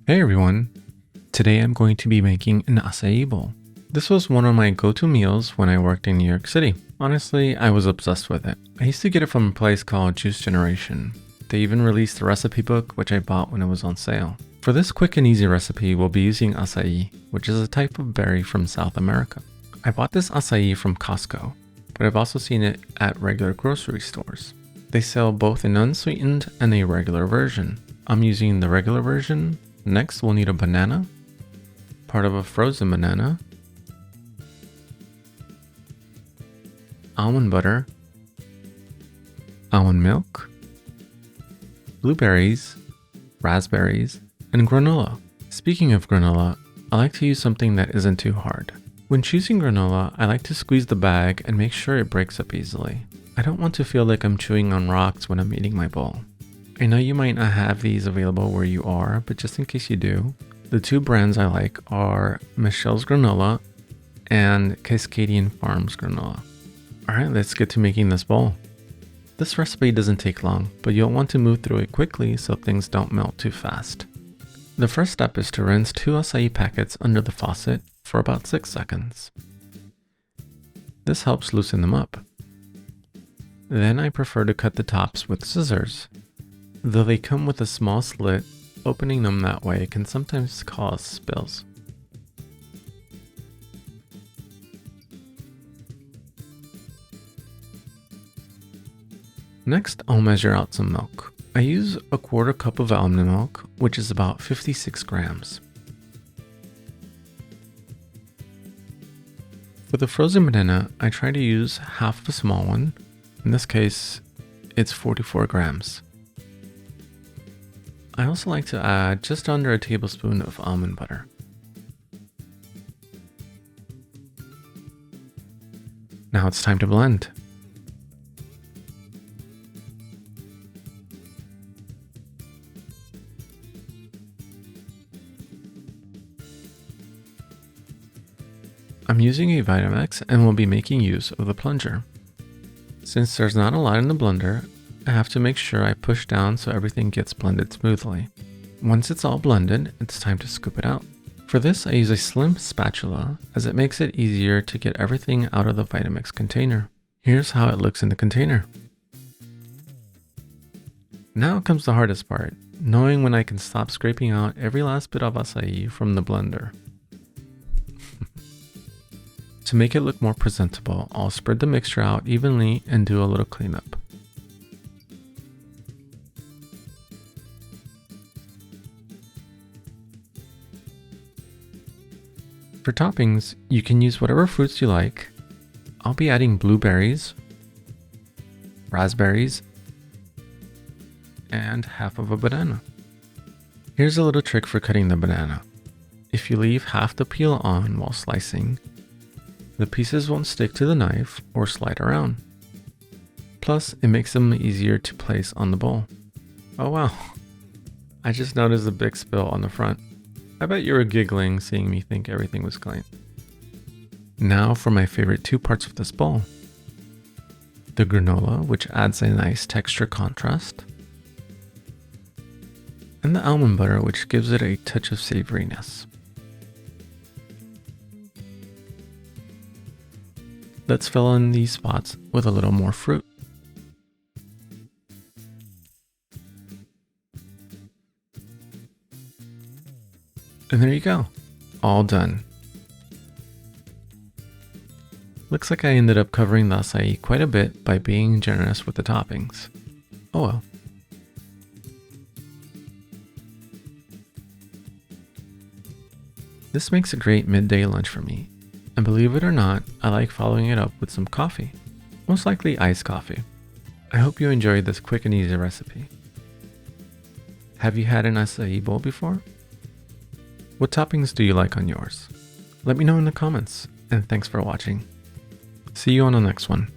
Hey everyone! Today I'm going to be making an acai bowl. This was one of my go-to meals when I worked in New York City. Honestly, I was obsessed with it. I used to get it from a place called Juice Generation. They even released a recipe book which I bought when it was on sale. For this quick and easy recipe, we'll be using acai, which is a type of berry from South America. I bought this acai from Costco, but I've also seen it at regular grocery stores. They sell both an unsweetened and a regular version. I'm using the regular version. Next, we'll need a banana, part of a frozen banana, almond butter, almond milk, blueberries, raspberries, and granola. Speaking of granola, I like to use something that isn't too hard. When choosing granola, I like to squeeze the bag and make sure it breaks up easily. I don't want to feel like I'm chewing on rocks when I'm eating my bowl. I know you might not have these available where you are, but just in case you do, the two brands I like are Michelle's Granola and Cascadian Farms Granola. Alright, let's get to making this bowl. This recipe doesn't take long, but you'll want to move through it quickly so things don't melt too fast. The first step is to rinse 2 acai packets under the faucet for about 6 seconds. This helps loosen them up. Then I prefer to cut the tops with scissors. Though they come with a small slit, opening them that way can sometimes cause spills. Next, I'll measure out some milk. I use a 1/4 cup of almond milk, which is about 56 grams. For the frozen banana, I try to use half a small one. In this case, it's 44 grams. I also like to add just under a tablespoon of almond butter. Now it's time to blend. I'm using a Vitamix and will be making use of the plunger. Since there's not a lot in the blender, I have to make sure I push down so everything gets blended smoothly. Once it's all blended, it's time to scoop it out. For this, I use a slim spatula as it makes it easier to get everything out of the Vitamix container. Here's how it looks in the container. Now comes the hardest part, knowing when I can stop scraping out every last bit of acai from the blender. To make it look more presentable, I'll spread the mixture out evenly and do a little cleanup. For toppings, you can use whatever fruits you like. I'll be adding blueberries, raspberries, and half of a banana. Here's a little trick for cutting the banana. If you leave half the peel on while slicing, the pieces won't stick to the knife or slide around. Plus, it makes them easier to place on the bowl. Oh wow, I just noticed a big spill on the front. I bet you were giggling seeing me think everything was clean. Now for my favorite 2 parts of this bowl. The granola, which adds a nice texture contrast, and the almond butter, which gives it a touch of savoriness. Let's fill in these spots with a little more fruit. And there you go, all done. Looks like I ended up covering the acai quite a bit by being generous with the toppings. Oh well. This makes a great midday lunch for me. And believe it or not, I like following it up with some coffee. Most likely iced coffee. I hope you enjoyed this quick and easy recipe. Have you had an acai bowl before? What toppings do you like on yours? Let me know in the comments, and thanks for watching. See you on the next one.